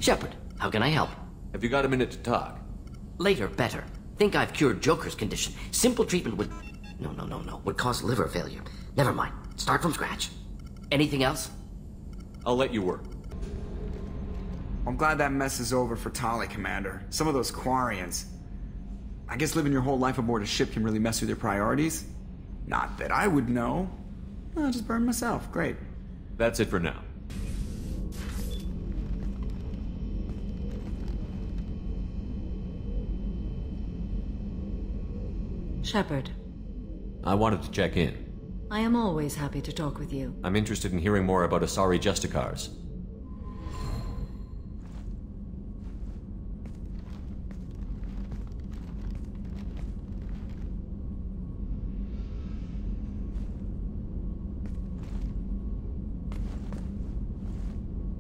Shepard, how can I help? Have you got a minute to talk? Later, better. Think I've cured Joker's condition. Simple treatment would... No. Would cause liver failure. Never mind. Start from scratch. Anything else? I'll let you work. I'm glad that mess is over for Tali, Commander. Some of those Quarians. I guess living your whole life aboard a ship can really mess with your priorities. Not that I would know. I'll just burn myself. Great. That's it for now. Shepard. I wanted to check in. I am always happy to talk with you. I'm interested in hearing more about Asari Justicars.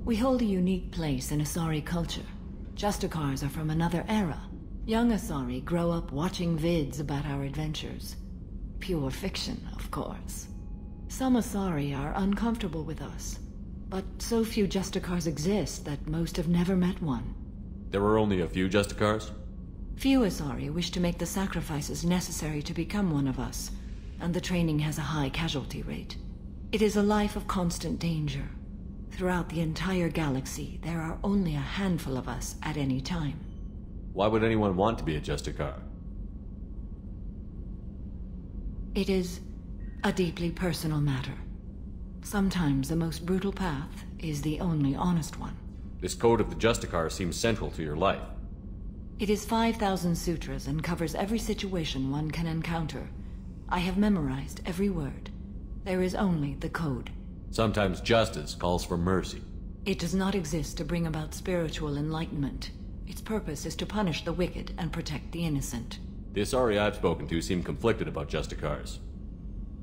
We hold a unique place in Asari culture. Justicars are from another era. Young Asari grow up watching vids about our adventures. Pure fiction, of course. Some Asari are uncomfortable with us, but so few Justicars exist that most have never met one. There were only a few Justicars? Few Asari wish to make the sacrifices necessary to become one of us, and the training has a high casualty rate. It is a life of constant danger. Throughout the entire galaxy, there are only a handful of us at any time. Why would anyone want to be a Justicar? It is a deeply personal matter. Sometimes the most brutal path is the only honest one. This code of the Justicar seems central to your life. It is 5,000 sutras and covers every situation one can encounter. I have memorized every word. There is only the code. Sometimes justice calls for mercy. It does not exist to bring about spiritual enlightenment. Its purpose is to punish the wicked and protect the innocent. The Asari I've spoken to seem conflicted about Justicars.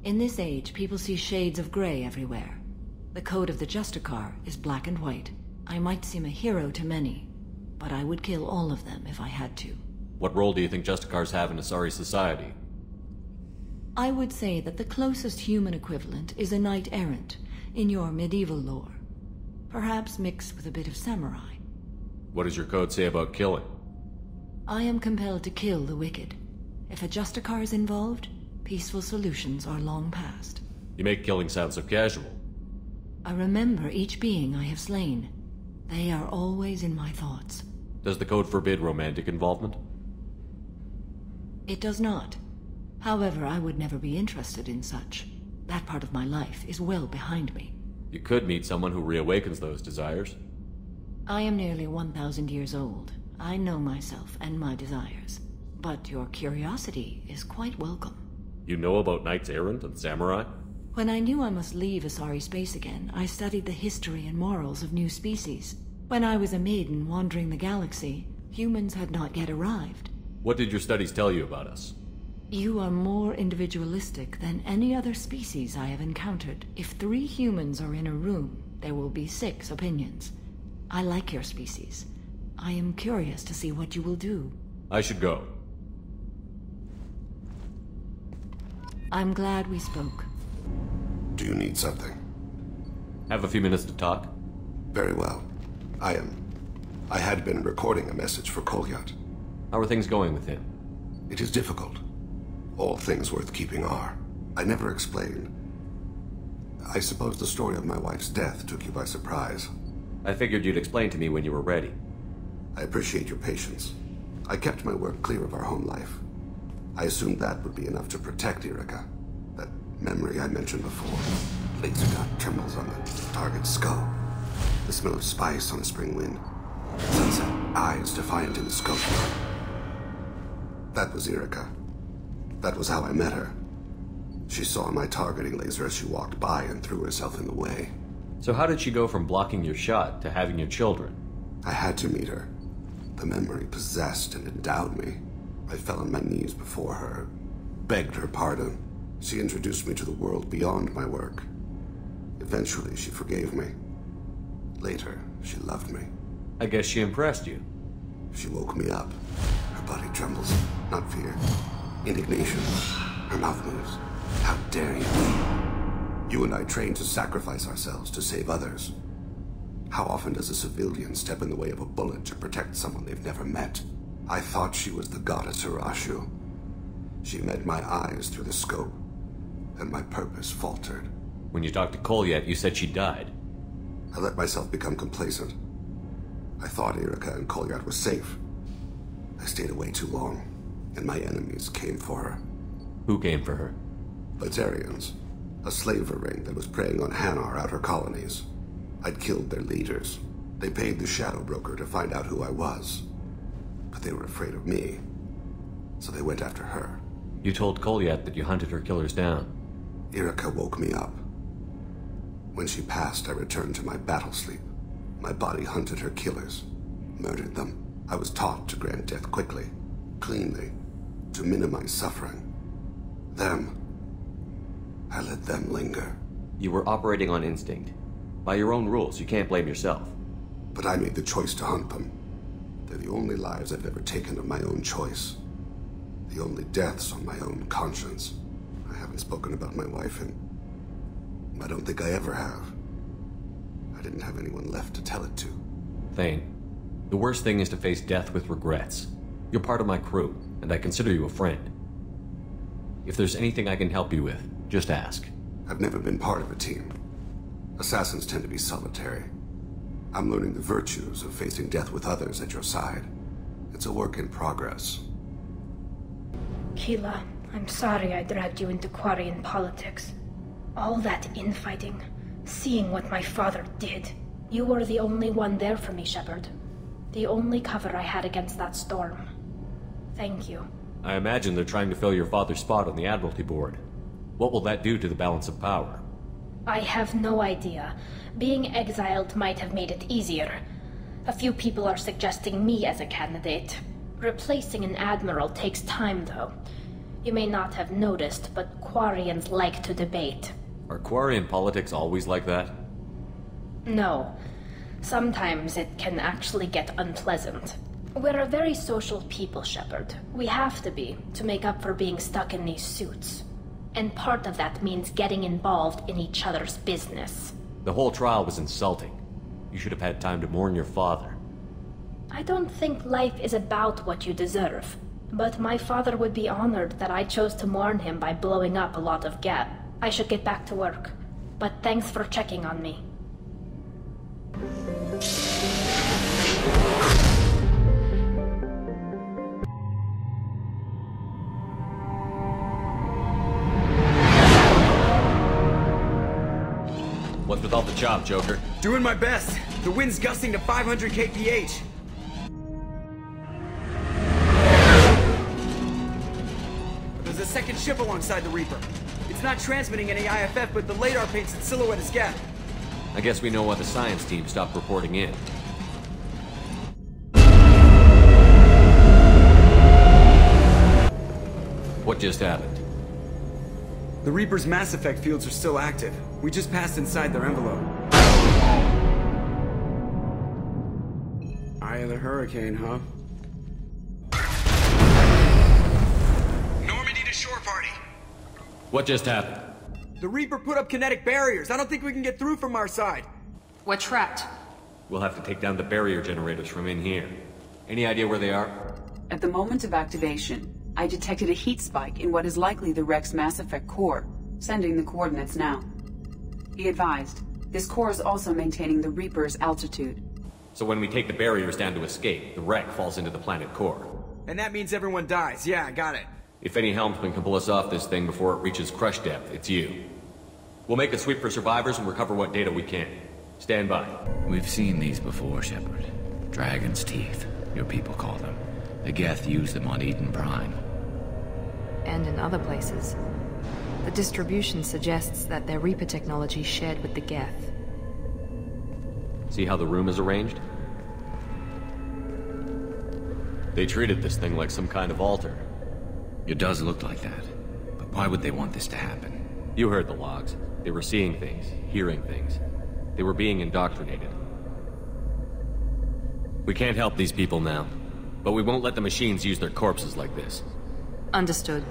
In this age, people see shades of gray everywhere. The code of the Justicar is black and white. I might seem a hero to many, but I would kill all of them if I had to. What role do you think Justicars have in Asari society? I would say that the closest human equivalent is a knight-errant, in your medieval lore. Perhaps mixed with a bit of samurai. What does your code say about killing? I am compelled to kill the wicked. If a Justicar is involved, peaceful solutions are long past. You make killing sound so casual. I remember each being I have slain. They are always in my thoughts. Does the code forbid romantic involvement? It does not. However, I would never be interested in such. That part of my life is well behind me. You could meet someone who reawakens those desires. I am nearly 1,000 years old. I know myself and my desires. But your curiosity is quite welcome. You know about knights errant and samurai? When I knew I must leave Asari space again, I studied the history and morals of new species. When I was a maiden wandering the galaxy, humans had not yet arrived. What did your studies tell you about us? You are more individualistic than any other species I have encountered. If 3 humans are in a room, there will be 6 opinions. I like your species. I am curious to see what you will do. I should go. I'm glad we spoke. Do you need something? Have a few minutes to talk? Very well. I had been recording a message for Kolyat. How are things going with him? It is difficult. All things worth keeping are. I never explained. I suppose the story of my wife's death took you by surprise. I figured you'd explain to me when you were ready. I appreciate your patience. I kept my work clear of our home life. I assumed that would be enough to protect Erica. That memory I mentioned before. Laser dot trembles on the target's skull. The smell of spice on a spring wind. Sunset eyes defiant in the scope. That was Erica. That was how I met her. She saw my targeting laser as she walked by and threw herself in the way. So how did she go from blocking your shot to having your children? I had to meet her. The memory possessed and endowed me. I fell on my knees before her, begged her pardon. She introduced me to the world beyond my work. Eventually, she forgave me. Later, she loved me. I guess she impressed you. She woke me up. Her body trembles, not fear. Indignation. Her mouth moves. How dare you? You and I trained to sacrifice ourselves to save others. How often does a civilian step in the way of a bullet to protect someone they've never met? I thought she was the goddess Urashu. She met my eyes through the scope, and my purpose faltered. When you talked to Kolyat, you said she died. I let myself become complacent. I thought Erica and Kolyat were safe. I stayed away too long, and my enemies came for her. Who came for her? Batarians, a slaver ring that was preying on Hanar outer colonies. I'd killed their leaders. They paid the Shadow Broker to find out who I was. But they were afraid of me, so they went after her. You told Kolyat that you hunted her killers down. Erica woke me up. When she passed, I returned to my battle sleep. My body hunted her killers, murdered them. I was taught to grant death quickly, cleanly, to minimize suffering. I let them linger. You were operating on instinct. By your own rules, you can't blame yourself. But I made the choice to hunt them. They're the only lives I've ever taken of my own choice. The only deaths on my own conscience. I haven't spoken about my wife, and I don't think I ever have. I didn't have anyone left to tell it to. Thane, the worst thing is to face death with regrets. You're part of my crew, and I consider you a friend. If there's anything I can help you with, just ask. I've never been part of a team. Assassins tend to be solitary. I'm learning the virtues of facing death with others at your side. It's a work in progress. Keela, I'm sorry I dragged you into Quarian politics. All that infighting, seeing what my father did. You were the only one there for me, Shepard. The only cover I had against that storm. Thank you. I imagine they're trying to fill your father's spot on the Admiralty Board. What will that do to the balance of power? I have no idea. Being exiled might have made it easier. A few people are suggesting me as a candidate. Replacing an admiral takes time, though. You may not have noticed, but Quarians like to debate. Are Quarian politics always like that? No. Sometimes it can actually get unpleasant. We're a very social people, Shepard. We have to be, to make up for being stuck in these suits. And part of that means getting involved in each other's business. The whole trial was insulting. You should have had time to mourn your father. I don't think life is about what you deserve. But my father would be honored that I chose to mourn him by blowing up a lot of Geth. I should get back to work. But thanks for checking on me. What's with all the chop, Joker? Doing my best. The wind's gusting to 500 kph. There's a second ship alongside the Reaper. It's not transmitting any IFF, but the radar paints its silhouette as Geth. I guess we know why the science team stopped reporting in. What just happened? The Reaper's mass effect fields are still active. We just passed inside their envelope. Eye of the hurricane, huh? Normandy to shore party. What just happened? The Reaper put up kinetic barriers. I don't think we can get through from our side. We're trapped. We'll have to take down the barrier generators from in here. Any idea where they are? At the moment of activation, I detected a heat spike in what is likely the Wreck's Mass Effect core, sending the coordinates now. Be advised, this core is also maintaining the Reaper's altitude. So when we take the barriers down to escape, the wreck falls into the planet core. And that means everyone dies. Yeah, I got it. If any helmsman can pull us off this thing before it reaches crush depth, it's you. We'll make a sweep for survivors and recover what data we can. Stand by. We've seen these before, Shepard. Dragon's Teeth, your people call them. The Geth use them on Eden Prime. And in other places. The distribution suggests that their Reaper technology shared with the Geth. See how the room is arranged? They treated this thing like some kind of altar. It does look like that. But why would they want this to happen? You heard the logs. They were seeing things, hearing things. They were being indoctrinated. We can't help these people now, but we won't let the machines use their corpses like this. Understood.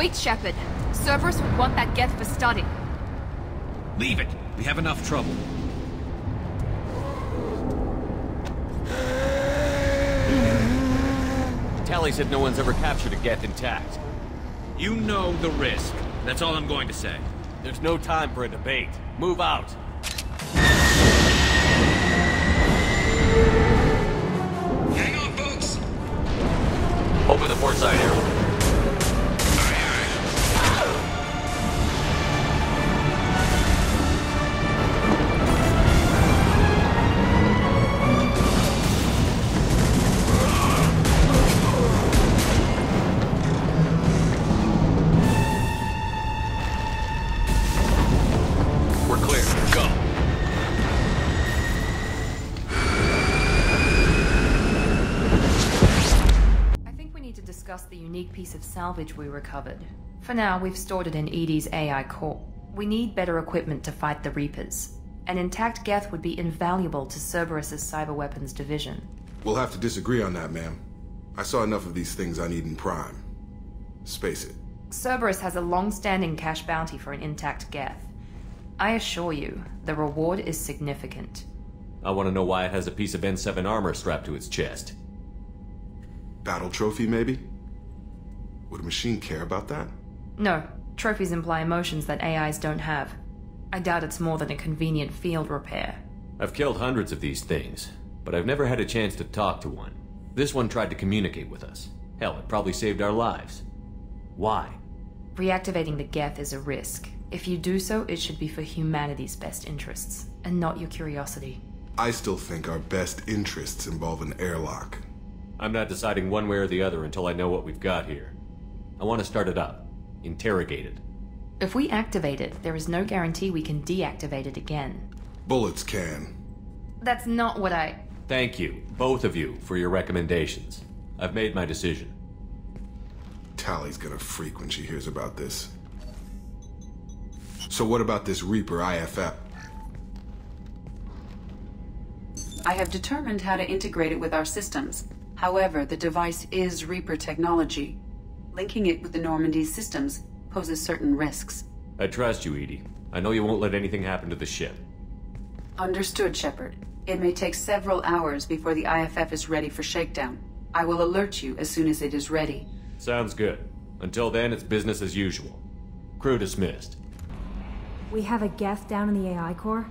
Wait, Shepard. Cerberus would want that Geth for study. Leave it. We have enough trouble. Tali said no one's ever captured a Geth intact. You know the risk. That's all I'm going to say. There's no time for a debate. Move out. Hang on, folks! Open the port side arrow. The unique piece of salvage we recovered. For now, we've stored it in Edie's AI core. We need better equipment to fight the Reapers. An intact Geth would be invaluable to Cerberus's cyber weapons division. We'll have to disagree on that, ma'am. I saw enough of these things on Eden Prime. Space it. Cerberus has a long-standing cash bounty for an intact Geth. I assure you, the reward is significant. I want to know why it has a piece of N7 armor strapped to its chest. Battle trophy, maybe? Would a machine care about that? No. Trophies imply emotions that AIs don't have. I doubt it's more than a convenient field repair. I've killed hundreds of these things, but I've never had a chance to talk to one. This one tried to communicate with us. Hell, it probably saved our lives. Why? Reactivating the Geth is a risk. If you do so, it should be for humanity's best interests, and not your curiosity. I still think our best interests involve an airlock. I'm not deciding one way or the other until I know what we've got here. I want to start it up. Interrogate it. If we activate it, there is no guarantee we can deactivate it again. Bullets can. That's not what I... Thank you, both of you, for your recommendations. I've made my decision. Tali's gonna freak when she hears about this. So what about this Reaper IFF? I have determined how to integrate it with our systems. However, the device is Reaper technology. Linking it with the Normandy's systems poses certain risks. I trust you, Edie. I know you won't let anything happen to the ship. Understood, Shepard. It may take several hours before the IFF is ready for shakedown. I will alert you as soon as it is ready. Sounds good. Until then, it's business as usual. Crew dismissed. We have a Geth down in the AI core?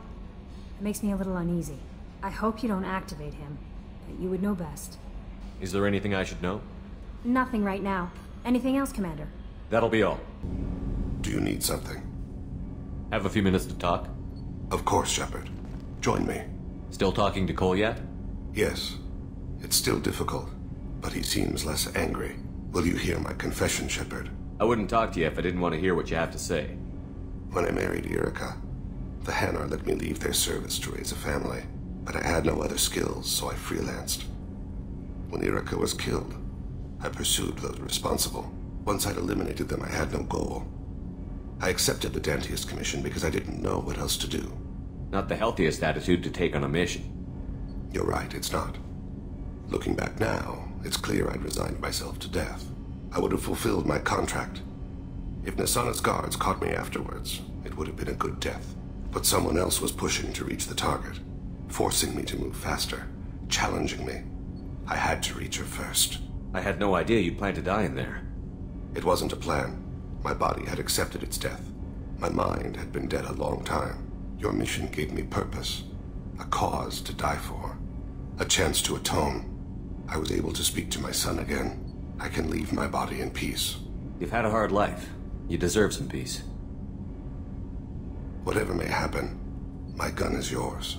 It makes me a little uneasy. I hope you don't activate him, but you would know best. Is there anything I should know? Nothing right now. Anything else, Commander? That'll be all. Do you need something? Have a few minutes to talk? Of course, Shepard. Join me. Still talking to Cole yet? Yes. It's still difficult, but he seems less angry. Will you hear my confession, Shepard? I wouldn't talk to you if I didn't want to hear what you have to say. When I married Erica, the Hanar let me leave their service to raise a family, but I had no other skills, so I freelanced. When Erica was killed, I pursued those responsible. Once I'd eliminated them, I had no goal. I accepted the Dantius commission because I didn't know what else to do. Not the healthiest attitude to take on a mission. You're right, it's not. Looking back now, it's clear I'd resigned myself to death. I would have fulfilled my contract. If Nasana's guards caught me afterwards, it would have been a good death. But someone else was pushing to reach the target, forcing me to move faster, challenging me. I had to reach her first. I had no idea you'd plan to die in there. It wasn't a plan. My body had accepted its death. My mind had been dead a long time. Your mission gave me purpose, a cause to die for, a chance to atone. I was able to speak to my son again. I can leave my body in peace. You've had a hard life. You deserve some peace. Whatever may happen, my gun is yours.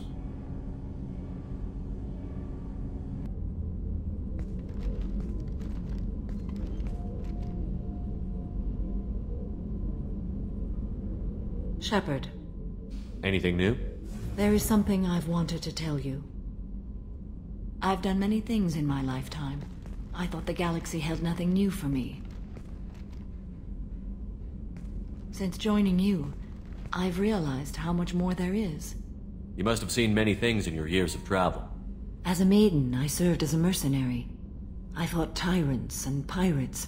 Shepard. Anything new? There is something I've wanted to tell you. I've done many things in my lifetime. I thought the galaxy held nothing new for me. Since joining you, I've realized how much more there is. You must have seen many things in your years of travel. As a maiden, I served as a mercenary. I fought tyrants and pirates.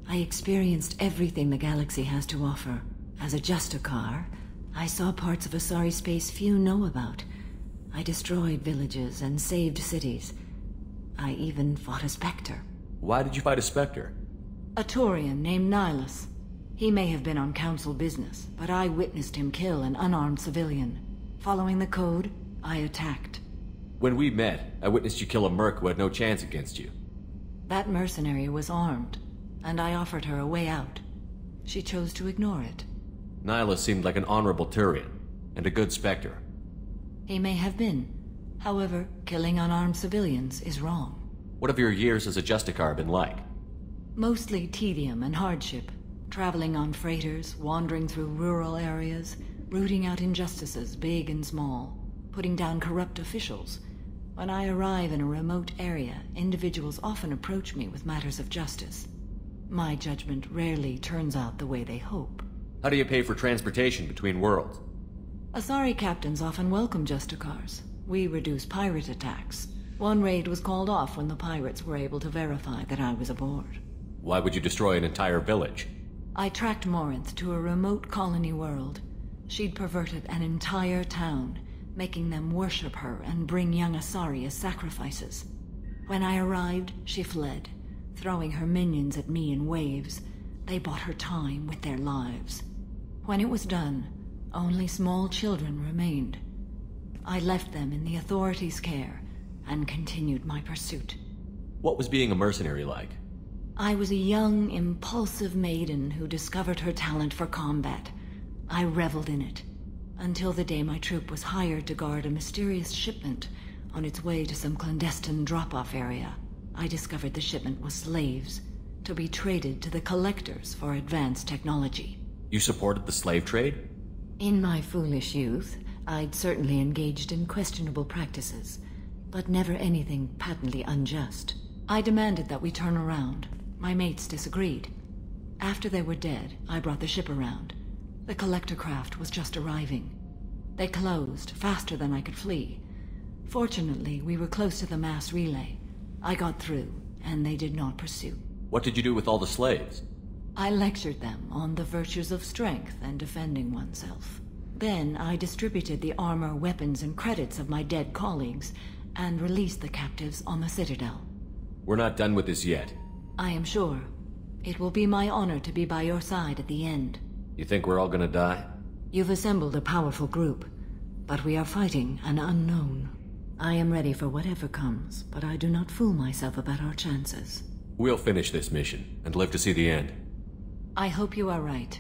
I experienced everything the galaxy has to offer. As a Justicar, I saw parts of Asari space few know about. I destroyed villages and saved cities. I even fought a Spectre. Why did you fight a Spectre? A Taurian named Nihilus. He may have been on Council business, but I witnessed him kill an unarmed civilian. Following the code, I attacked. When we met, I witnessed you kill a merc who had no chance against you. That mercenary was armed, and I offered her a way out. She chose to ignore it. Nihilus seemed like an honorable Turian, and a good Spectre. He may have been. However, killing unarmed civilians is wrong. What have your years as a Justicar been like? Mostly tedium and hardship. Traveling on freighters, wandering through rural areas, rooting out injustices big and small, putting down corrupt officials. When I arrive in a remote area, individuals often approach me with matters of justice. My judgment rarely turns out the way they hope. How do you pay for transportation between worlds? Asari captains often welcome Justicars. We reduce pirate attacks. One raid was called off when the pirates were able to verify that I was aboard. Why would you destroy an entire village? I tracked Morinth to a remote colony world. She'd perverted an entire town, making them worship her and bring young Asari as sacrifices. When I arrived, she fled, throwing her minions at me in waves. They bought her time with their lives. When it was done, only small children remained. I left them in the authorities' care and continued my pursuit. What was being a mercenary like? I was a young, impulsive maiden who discovered her talent for combat. I reveled in it, until the day my troop was hired to guard a mysterious shipment on its way to some clandestine drop-off area. I discovered the shipment was slaves, to be traded to the collectors for advanced technology. You supported the slave trade? In my foolish youth, I'd certainly engaged in questionable practices, but never anything patently unjust. I demanded that we turn around. My mates disagreed. After they were dead, I brought the ship around. The collector craft was just arriving. They closed faster than I could flee. Fortunately, we were close to the mass relay. I got through, and they did not pursue. What did you do with all the slaves? I lectured them on the virtues of strength and defending oneself. Then I distributed the armor, weapons, and credits of my dead colleagues, and released the captives on the Citadel. We're not done with this yet. I am sure. It will be my honor to be by your side at the end. You think we're all gonna die? You've assembled a powerful group, but we are fighting an unknown. I am ready for whatever comes, but I do not fool myself about our chances. We'll finish this mission, and live to see the end. I hope you are right.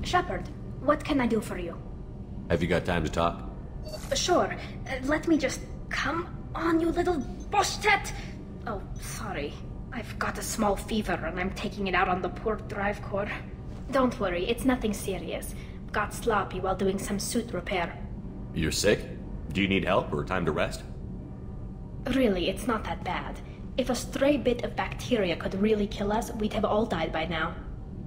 Shepard, what can I do for you? Have you got time to talk? Sure. Let me just... Come on, you little bushtet! Oh, sorry. I've got a small fever and I'm taking it out on the poor drive core. Don't worry, it's nothing serious. Got sloppy while doing some suit repair. You're sick? Do you need help or time to rest? Really, it's not that bad. If a stray bit of bacteria could really kill us, we'd have all died by now.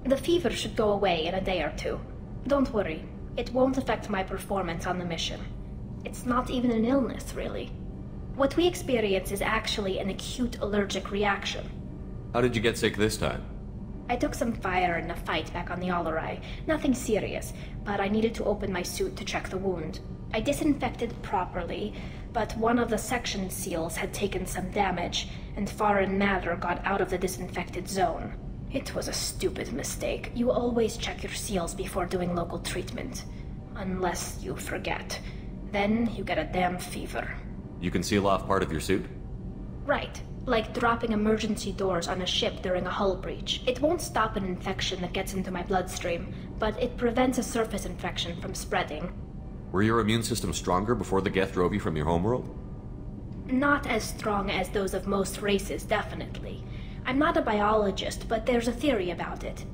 The fever should go away in a day or two. Don't worry, it won't affect my performance on the mission. It's not even an illness, really. What we experience is actually an acute allergic reaction. How did you get sick this time? I took some fire in a fight back on the Alarai. Nothing serious, but I needed to open my suit to check the wound. I disinfected properly, but one of the section seals had taken some damage, and foreign matter got out of the disinfected zone. It was a stupid mistake. You always check your seals before doing local treatment. Unless you forget. Then you get a damn fever. You can seal off part of your suit? Right. Like dropping emergency doors on a ship during a hull breach. It won't stop an infection that gets into my bloodstream, but it prevents a surface infection from spreading. Were your immune system stronger before the Geth drove you from your homeworld? Not as strong as those of most races, definitely. I'm not a biologist, but there's a theory about it.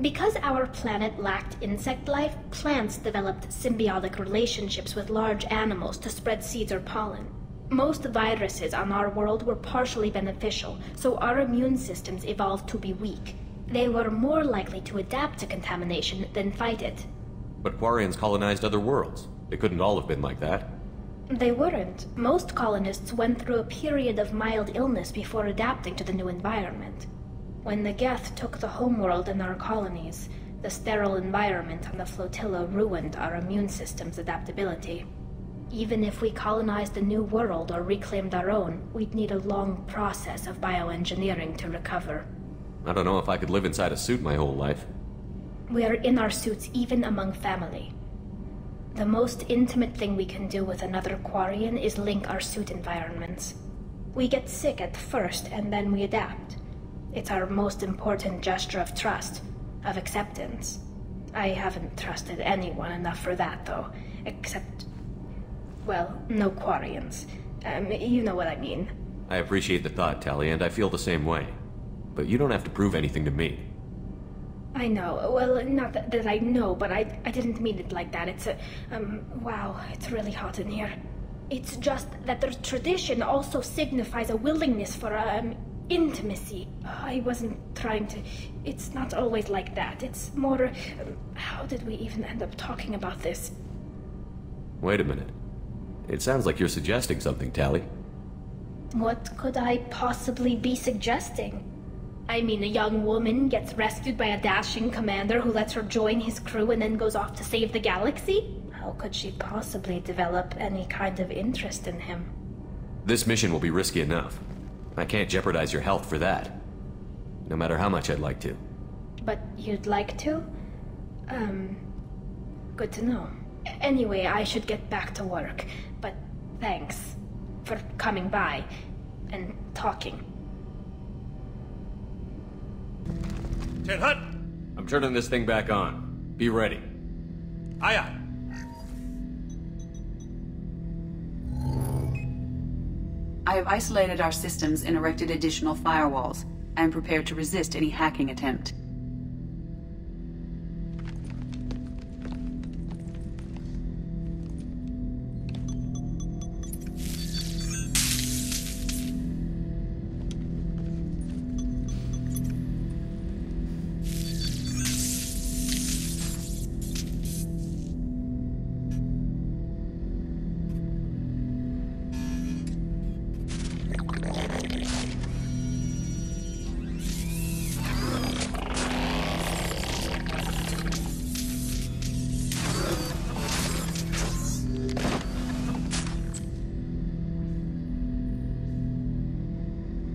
Because our planet lacked insect life, plants developed symbiotic relationships with large animals to spread seeds or pollen. Most viruses on our world were partially beneficial, so our immune systems evolved to be weak. They were more likely to adapt to contamination than fight it. But Quarians colonized other worlds. They couldn't all have been like that. They weren't. Most colonists went through a period of mild illness before adapting to the new environment. When the Geth took the homeworld and our colonies, the sterile environment on the flotilla ruined our immune system's adaptability. Even if we colonized a new world or reclaimed our own, we'd need a long process of bioengineering to recover. I don't know if I could live inside a suit my whole life. We are in our suits even among family. The most intimate thing we can do with another Quarian is link our suit environments. We get sick at first, and then we adapt. It's our most important gesture of trust, of acceptance. I haven't trusted anyone enough for that, though. Except... well, no Quarians. You know what I mean. I appreciate the thought, Tali, and I feel the same way. But you don't have to prove anything to me. I know. Well, not that I know, but I didn't mean it like that. It's a... wow, it's really hot in here. It's just that the tradition also signifies a willingness for, intimacy. I wasn't trying to... It's not always like that. It's more... how did we even end up talking about this? Wait a minute. It sounds like you're suggesting something, Tali. What could I possibly be suggesting? I mean, a young woman gets rescued by a dashing commander who lets her join his crew and then goes off to save the galaxy? How could she possibly develop any kind of interest in him? This mission will be risky enough. I can't jeopardize your health for that. No matter how much I'd like to. But you'd like to? Good to know. Anyway, I should get back to work. But thanks for coming by and talking. Ten Hut! I'm turning this thing back on. Be ready. Aye aye. I have isolated our systems and erected additional firewalls. I am prepared to resist any hacking attempt.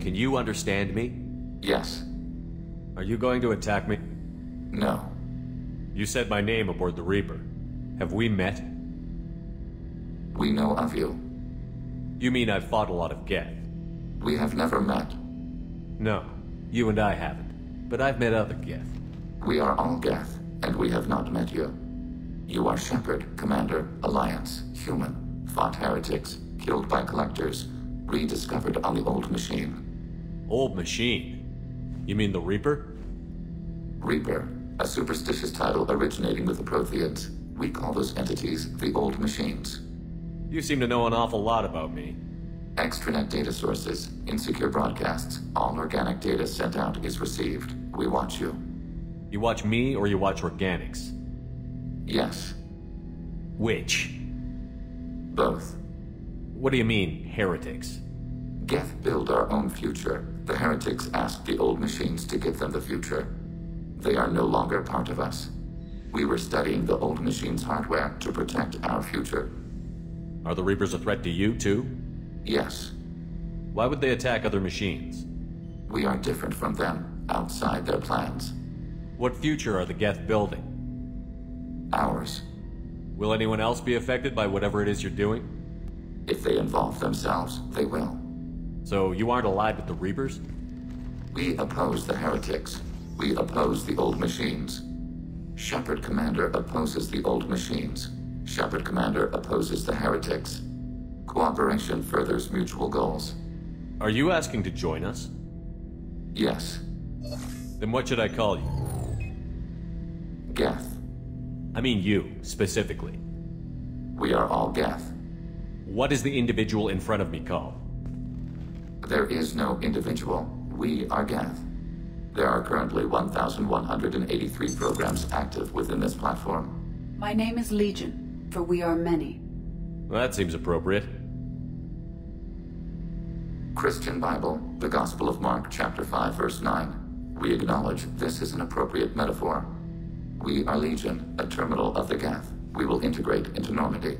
Can you understand me? Yes. Are you going to attack me? No. You said my name aboard the Reaper. Have we met? We know of you. You mean I've fought a lot of Geth? We have never met. No, you and I haven't. But I've met other Geth. We are all Geth, and we have not met you. You are Shepard, Commander, Alliance, human, fought heretics, killed by collectors, rediscovered on the old machine. Old machine? You mean the Reaper? Reaper, a superstitious title originating with the Protheans. We call those entities the old machines. You seem to know an awful lot about me. Extranet data sources, insecure broadcasts, all organic data sent out is received. We watch you. You watch me or you watch organics? Yes. Which? Both. What do you mean, heretics? Geth build our own future. The heretics asked the old machines to give them the future. They are no longer part of us. We were studying the old machines' hardware to protect our future. Are the Reapers a threat to you, too? Yes. Why would they attack other machines? We are different from them, outside their plans. What future are the Geth building? Ours. Will anyone else be affected by whatever it is you're doing? If they involve themselves, they will. So you aren't allied with the Reapers? We oppose the heretics. We oppose the old machines. Shepard Commander opposes the old machines. Shepard Commander opposes the heretics. Cooperation furthers mutual goals. Are you asking to join us? Yes. Then what should I call you? Geth. I mean you, specifically. We are all Geth. What is the individual in front of me called? There is no individual. We are Geth. There are currently 1,183 programs active within this platform. My name is Legion, for we are many. Well, that seems appropriate. Christian Bible, the Gospel of Mark, chapter 5, verse 9. We acknowledge this is an appropriate metaphor. We are Legion, a terminal of the Geth. We will integrate into Normandy.